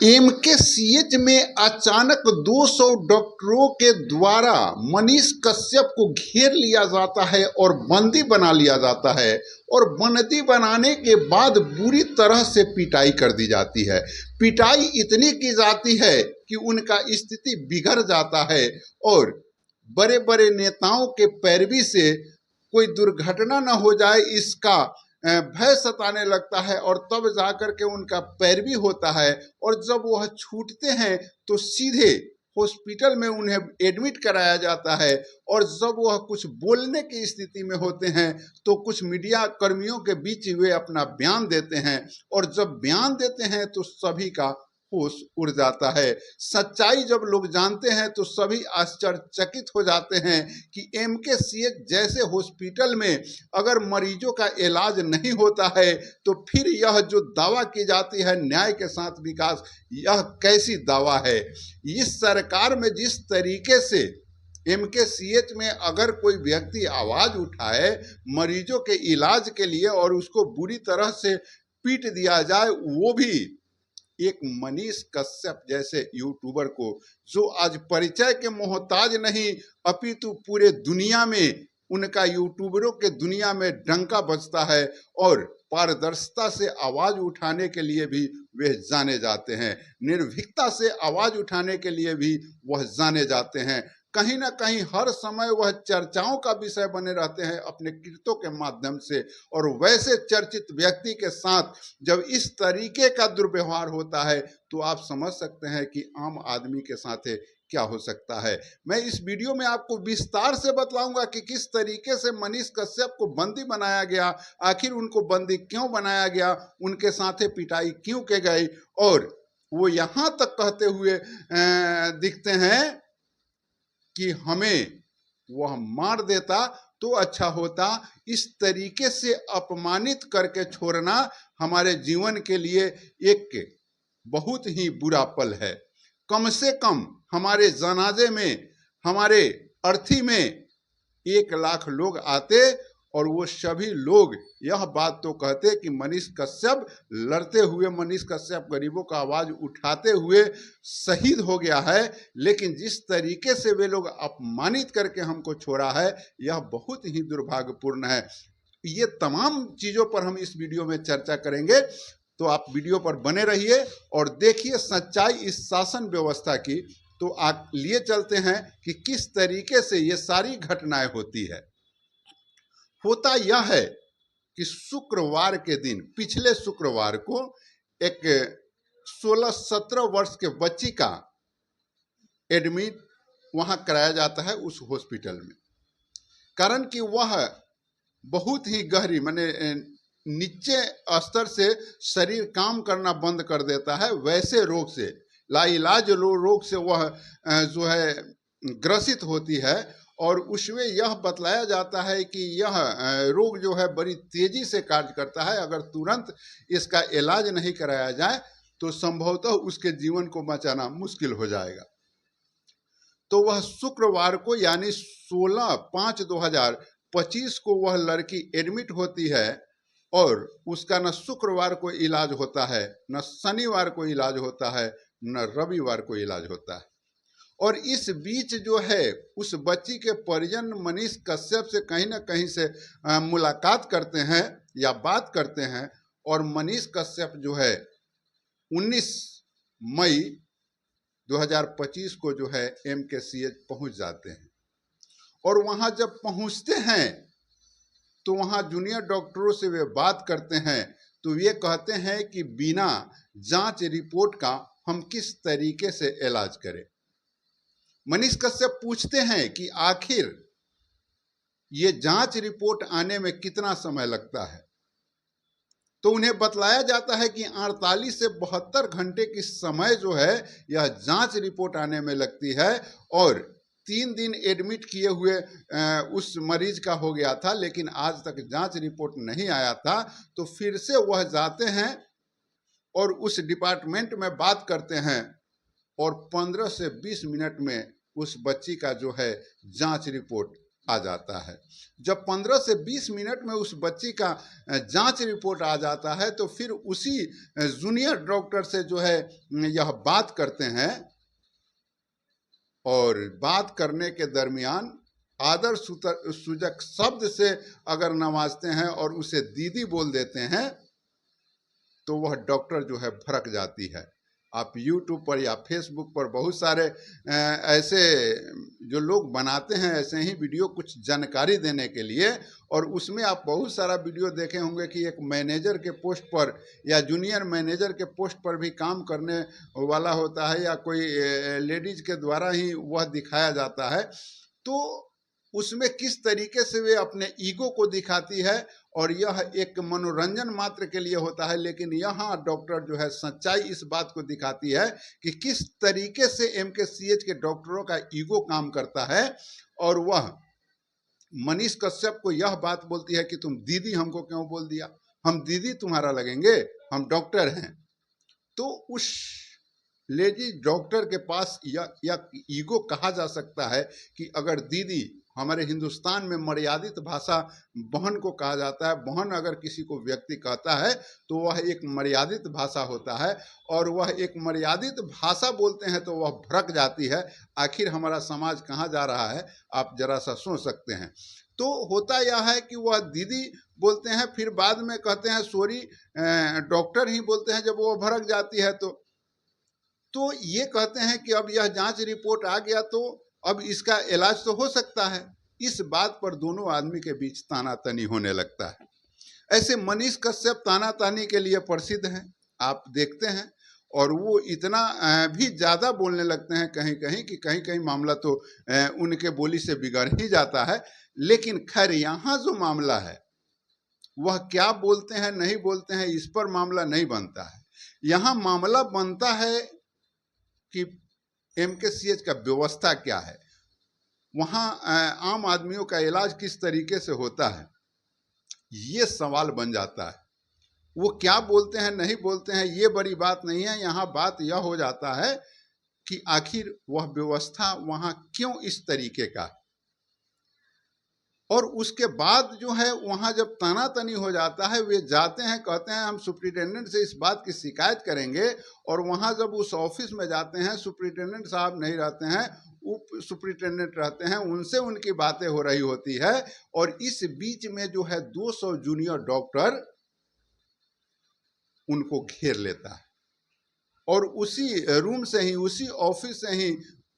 एमकेसीएच में अचानक 200 डॉक्टरों के द्वारा मनीष कश्यप को घेर लिया जाता है और बंदी बना लिया जाता है और बंदी बनाने के बाद बुरी तरह से पिटाई कर दी जाती है। पिटाई इतनी की जाती है कि उनका स्थिति बिगड़ जाता है और बड़े बड़े नेताओं के पैरवी से कोई दुर्घटना न हो जाए इसका भय सताने लगता है और तब जाकर के उनका पैरवी होता है और जब वह छूटते हैं तो सीधे हॉस्पिटल में उन्हें एडमिट कराया जाता है और जब वह कुछ बोलने की स्थिति में होते हैं तो कुछ मीडिया कर्मियों के बीच वे अपना बयान देते हैं और जब बयान देते हैं तो सभी का होश उड़ जाता है। सच्चाई जब लोग जानते हैं तो सभी आश्चर्यचकित हो जाते हैं कि एमकेसीएच जैसे हॉस्पिटल में अगर मरीजों का इलाज नहीं होता है तो फिर यह जो दावा की जाती है न्याय के साथ विकास, यह कैसी दावा है। इस सरकार में जिस तरीके से एमकेसीएच में अगर कोई व्यक्ति आवाज उठाए मरीजों के इलाज के लिए और उसको बुरी तरह से पीट दिया जाए, वो भी एक मनीष कश्यप जैसे यूट्यूबर को, जो आज परिचय के मोहताज नहीं अपितु पूरे दुनिया में उनका यूट्यूबरों के दुनिया में डंका बजता है और पारदर्शिता से आवाज उठाने के लिए भी वे जाने जाते हैं, निर्भीकता से आवाज उठाने के लिए भी वह जाने जाते हैं। कहीं ना कहीं हर समय वह चर्चाओं का विषय बने रहते हैं अपने कृत्यों के माध्यम से और वैसे चर्चित व्यक्ति के साथ जब इस तरीके का दुर्व्यवहार होता है तो आप समझ सकते हैं कि आम आदमी के साथ क्या हो सकता है। मैं इस वीडियो में आपको विस्तार से बतलाऊंगा कि किस तरीके से मनीष कश्यप को बंदी बनाया गया, आखिर उनको बंदी क्यों बनाया गया, उनके साथ पिटाई क्यों की गई और वो यहाँ तक कहते हुए दिखते हैं कि हमें वह मार देता तो अच्छा होता। इस तरीके से अपमानित करके छोड़ना हमारे जीवन के लिए एक बहुत ही बुरा पल है। कम से कम हमारे जनाजे में, हमारे अर्थी में 1 लाख लोग आते और वो सभी लोग यह बात तो कहते कि मनीष कश्यप लड़ते हुए, मनीष कश्यप गरीबों का आवाज उठाते हुए शहीद हो गया है, लेकिन जिस तरीके से वे लोग अपमानित करके हमको छोड़ा है यह बहुत ही दुर्भाग्यपूर्ण है। ये तमाम चीजों पर हम इस वीडियो में चर्चा करेंगे, तो आप वीडियो पर बने रहिए और देखिए सच्चाई इस शासन व्यवस्था की। तो आप लिए चलते हैं कि किस तरीके से ये सारी घटनाएं होती है। होता यह है कि शुक्रवार के दिन, पिछले शुक्रवार को एक 16-17 वर्ष के बच्ची का एडमिट वहां कराया जाता है उस हॉस्पिटल में, कारण कि वह बहुत ही गहरी माने नीचे स्तर से शरीर काम करना बंद कर देता है, वैसे रोग से, लाइलाज रोग से वह जो है ग्रसित होती है और उसमें यह बतलाया जाता है कि यह रोग जो है बड़ी तेजी से कार्य करता है, अगर तुरंत इसका इलाज नहीं कराया जाए तो संभवतः उसके जीवन को बचाना मुश्किल हो जाएगा। तो वह शुक्रवार को यानी 16/5/2025 को वह लड़की एडमिट होती है और उसका न शुक्रवार को इलाज होता है, न शनिवार को इलाज होता है, न रविवार को इलाज होता है। और इस बीच जो है उस बच्ची के परिजन मनीष कश्यप से कहीं ना कहीं से मुलाकात करते हैं या बात करते हैं और मनीष कश्यप जो है 19 मई 2025 को जो है एमकेसीएच पहुंच जाते हैं और वहां जब पहुंचते हैं तो वहां जूनियर डॉक्टरों से वे बात करते हैं तो वे कहते हैं कि बिना जांच रिपोर्ट का हम किस तरीके से इलाज करें। मनीष कश्यप पूछते हैं कि आखिर ये जांच रिपोर्ट आने में कितना समय लगता है, तो उन्हें बतलाया जाता है कि 48 से 72 घंटे की समय जो है यह जांच रिपोर्ट आने में लगती है और 3 दिन एडमिट किए हुए उस मरीज का हो गया था, लेकिन आज तक जांच रिपोर्ट नहीं आया था। तो फिर से वह जाते हैं और उस डिपार्टमेंट में बात करते हैं और 15 से 20 मिनट में उस बच्ची का जो है जांच रिपोर्ट आ जाता है। जब 15 से 20 मिनट में उस बच्ची का जांच रिपोर्ट आ जाता है तो फिर उसी जूनियर डॉक्टर से जो है यह बात करते हैं, और बात करने के दरमियान आदर सूचक शब्द से अगर नवाजते हैं और उसे दीदी बोल देते हैं तो वह डॉक्टर जो है भड़क जाती है। आप YouTube पर या Facebook पर बहुत सारे ऐसे जो लोग बनाते हैं ऐसे ही वीडियो कुछ जानकारी देने के लिए, और उसमें आप बहुत सारा वीडियो देखे होंगे कि एक मैनेजर के पोस्ट पर या जूनियर मैनेजर के पोस्ट पर भी काम करने वाला होता है या कोई लेडीज के द्वारा ही वह दिखाया जाता है, तो उसमें किस तरीके से वे अपने ईगो को दिखाती है, और यह एक मनोरंजन मात्र के लिए होता है। लेकिन यहाँ डॉक्टर जो है सच्चाई इस बात को दिखाती है कि किस तरीके से MKCH के डॉक्टरों का ईगो काम करता है, और वह मनीष कश्यप को यह बात बोलती है कि तुम दीदी हमको क्यों बोल दिया, हम दीदी तुम्हारा लगेंगे, हम डॉक्टर हैं। तो उस लेडी डॉक्टर के पास यह ईगो कहा जा सकता है कि अगर दीदी, हमारे हिंदुस्तान में मर्यादित भाषा बहन को कहा जाता है, बहन अगर किसी को व्यक्ति कहता है तो वह एक मर्यादित भाषा होता है, और वह एक मर्यादित भाषा बोलते हैं तो वह भड़क जाती है। आखिर हमारा समाज कहाँ जा रहा है, आप जरा सा सोच सकते हैं। तो होता यह है कि वह दीदी बोलते हैं, फिर बाद में कहते हैं सॉरी डॉक्टर ही बोलते हैं जब वो भड़क जाती है। तो ये कहते हैं कि अब यह जांच रिपोर्ट आ गया तो अब इसका इलाज तो हो सकता है। इस बात पर दोनों आदमी के बीच तानातनी होने लगता है। ऐसे मनीष कश्यप तानातानी के लिए प्रसिद्ध हैं, आप देखते हैं, और वो इतना भी ज़्यादा बोलने लगते हैं कहीं कहीं कि कहीं कहीं मामला तो उनके बोली से बिगड़ ही जाता है। लेकिन खैर यहाँ जो मामला है वह क्या बोलते हैं नहीं बोलते हैं इस पर मामला नहीं बनता है। यहाँ मामला बनता है कि MKCH का व्यवस्था क्या है, वहाँ आम आदमियों का इलाज किस तरीके से होता है, ये सवाल बन जाता है। वो क्या बोलते हैं नहीं बोलते हैं ये बड़ी बात नहीं है, यहाँ बात यह हो जाता है कि आखिर वह व्यवस्था वहाँ क्यों इस तरीके का। और उसके बाद जो है वहाँ जब तनातनी हो जाता है, वे जाते हैं, कहते हैं हम सुप्रिटेंडेंट से इस बात की शिकायत करेंगे, और वहाँ जब उस ऑफिस में जाते हैं सुप्रिटेंडेंट साहब नहीं रहते हैं, उप सुप्रिटेंडेंट रहते हैं, उनसे उनकी बातें हो रही होती है। और इस बीच में जो है 200 जूनियर डॉक्टर उनको घेर लेता है, और उसी रूम से ही, उसी ऑफिस से ही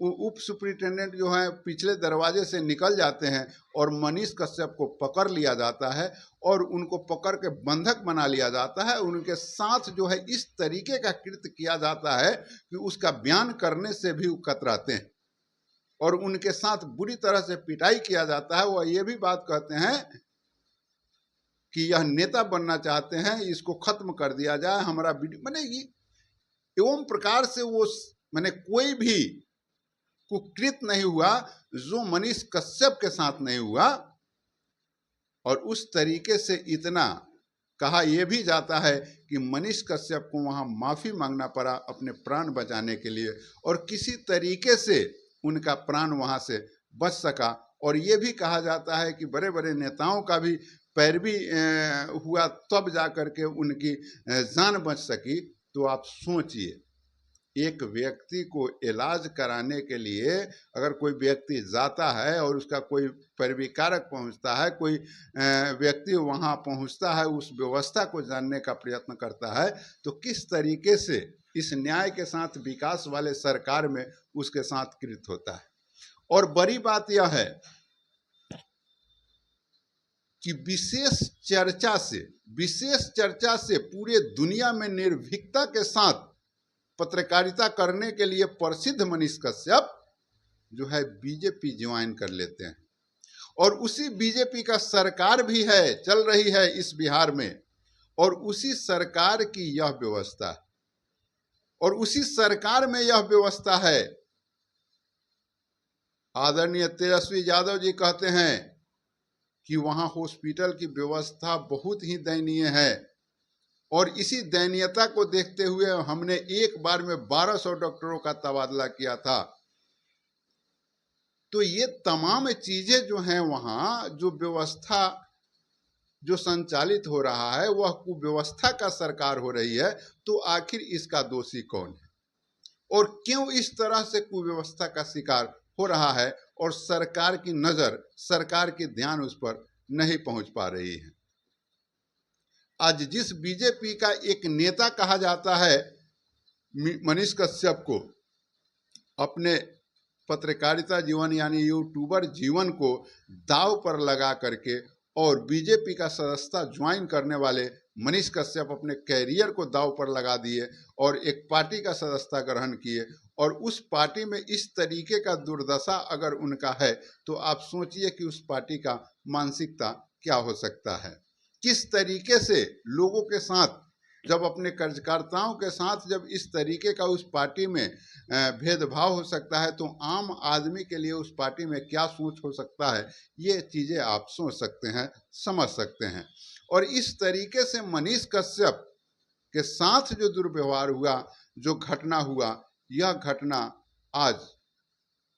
उप सुप्रिटेंडेंट जो है पिछले दरवाजे से निकल जाते हैं, और मनीष कश्यप को पकड़ लिया जाता है, और उनको पकड़ के बंधक बना लिया जाता है। उनके साथ जो है इस तरीके का कृत्य किया जाता है कि उसका बयान करने से भी वो कतराते हैं, और उनके साथ बुरी तरह से पिटाई किया जाता है। वह ये भी बात कहते हैं कि यह नेता बनना चाहते हैं, इसको खत्म कर दिया जाए, हमारा वीडियो मैंने एवं प्रकार से वो मैंने कोई भी कुकृत नहीं हुआ जो मनीष कश्यप के साथ नहीं हुआ। और उस तरीके से इतना कहा यह भी जाता है कि मनीष कश्यप को वहां माफी मांगना पड़ा अपने प्राण बचाने के लिए, और किसी तरीके से उनका प्राण वहां से बच सका। और ये भी कहा जाता है कि बड़े बड़े नेताओं का भी पैरवी हुआ तब जा करके उनकी जान बच सकी। तो आप सोचिए, एक व्यक्ति को इलाज कराने के लिए अगर कोई व्यक्ति जाता है और उसका कोई परिविकारक पहुंचता है, कोई व्यक्ति वहां पहुंचता है, उस व्यवस्था को जानने का प्रयत्न करता है, तो किस तरीके से इस न्याय के साथ विकास वाले सरकार में उसके साथ कृत होता है। और बड़ी बात यह है कि विशेष चर्चा से पूरे दुनिया में निर्भीकता के साथ पत्रकारिता करने के लिए प्रसिद्ध मनीष कश्यप जो है बीजेपी ज्वाइन कर लेते हैं, और उसी बीजेपी का सरकार भी है, चल रही है इस बिहार में, और उसी सरकार की यह व्यवस्था है, और उसी सरकार में यह व्यवस्था है। आदरणीय तेजस्वी यादव जी कहते हैं कि वहां हॉस्पिटल की व्यवस्था बहुत ही दयनीय है, और इसी दयनीयता को देखते हुए हमने एक बार में 1200 डॉक्टरों का तबादला किया था। तो ये तमाम चीजें जो हैं वहाँ जो व्यवस्था जो संचालित हो रहा है वह कुव्यवस्था का सरकार हो रही है। तो आखिर इसका दोषी कौन है और क्यों इस तरह से कुव्यवस्था का शिकार हो रहा है और सरकार की नजर, सरकार की ध्यान उस पर नहीं पहुंच पा रही है। आज जिस बीजेपी का एक नेता कहा जाता है मनीष कश्यप को, अपने पत्रकारिता जीवन यानी यूट्यूबर जीवन को दांव पर लगा करके और बीजेपी का सदस्यता ज्वाइन करने वाले मनीष कश्यप अपने कैरियर को दांव पर लगा दिए और एक पार्टी का सदस्यता ग्रहण किए। और उस पार्टी में इस तरीके का दुर्दशा अगर उनका है तो आप सोचिए कि उस पार्टी का मानसिकता क्या हो सकता है। किस तरीके से लोगों के साथ, जब अपने कार्यकर्ताओं के साथ जब इस तरीके का उस पार्टी में भेदभाव हो सकता है तो आम आदमी के लिए उस पार्टी में क्या सोच हो सकता है, ये चीज़ें आप सोच सकते हैं, समझ सकते हैं। और इस तरीके से मनीष कश्यप के साथ जो दुर्व्यवहार हुआ, जो घटना हुआ, यह घटना आज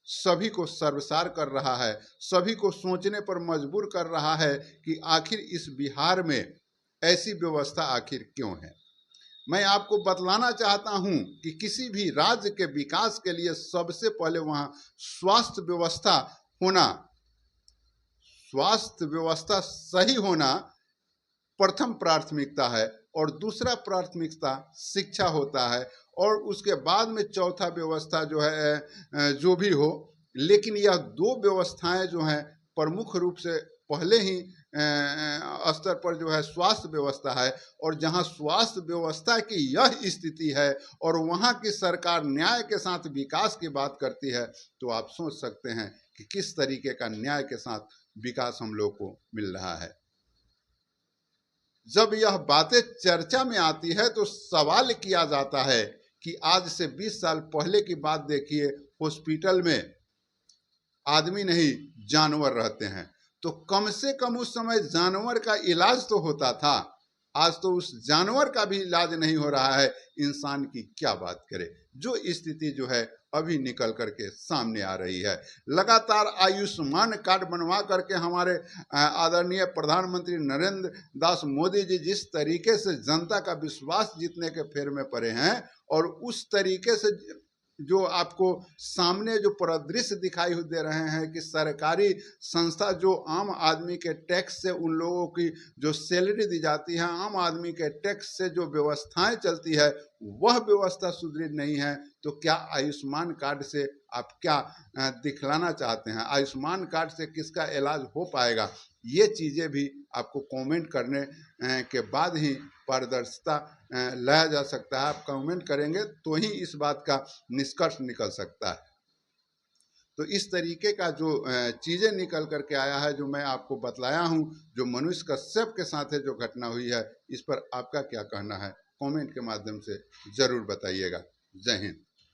सभी को शर्मसार कर रहा है, सभी को सोचने पर मजबूर कर रहा है कि आखिर इस बिहार में ऐसी व्यवस्था आखिर क्यों है। मैं आपको बतलाना चाहता हूं कि किसी भी राज्य के विकास के लिए सबसे पहले वहां स्वास्थ्य व्यवस्था होना, स्वास्थ्य व्यवस्था सही होना प्रथम प्राथमिकता है और दूसरा प्राथमिकता शिक्षा होता है और उसके बाद में चौथा व्यवस्था जो है जो भी हो। लेकिन यह दो व्यवस्थाएं जो हैं प्रमुख रूप से पहले ही स्तर पर जो है स्वास्थ्य व्यवस्था है। और जहां स्वास्थ्य व्यवस्था की यह स्थिति है और वहां की सरकार न्याय के साथ विकास की बात करती है तो आप सोच सकते हैं कि किस तरीके का न्याय के साथ विकास हम लोग को मिल रहा है। जब यह बातें चर्चा में आती है तो सवाल किया जाता है कि आज से 20 साल पहले की बात देखिए, हॉस्पिटल में आदमी नहीं जानवर रहते हैं, तो कम से कम उस समय जानवर का इलाज तो होता था। आज तो उस जानवर का भी इलाज नहीं हो रहा है, इंसान की क्या बात करे। जो स्थिति जो है अभी निकल करके सामने आ रही है। लगातार आयुष्मान कार्ड बनवा करके हमारे आदरणीय प्रधानमंत्री नरेंद्र दास मोदी जी जिस तरीके से जनता का विश्वास जीतने के फेर में पड़े हैं और उस तरीके से जो आपको सामने जो परिदृश्य दिखाई दे रहे हैं कि सरकारी संस्था जो आम आदमी के टैक्स से उन लोगों की जो सैलरी दी जाती है, आम आदमी के टैक्स से जो व्यवस्थाएं चलती है वह व्यवस्था सुदृढ़ नहीं है। तो क्या आयुष्मान कार्ड से आप क्या दिखलाना चाहते हैं? आयुष्मान कार्ड से किसका इलाज हो पाएगा? ये चीज़ें भी आपको कमेंट करने के बाद ही पारदर्शिता लाया जा सकता है। आप कमेंट करेंगे तो ही इस बात का निष्कर्ष निकल सकता है। तो इस तरीके का जो चीज़ें निकल करके आया है, जो मैं आपको बतलाया हूं, जो मनीष कश्यप के साथ है जो घटना हुई है, इस पर आपका क्या कहना है? कमेंट के माध्यम से ज़रूर बताइएगा। जय हिंद।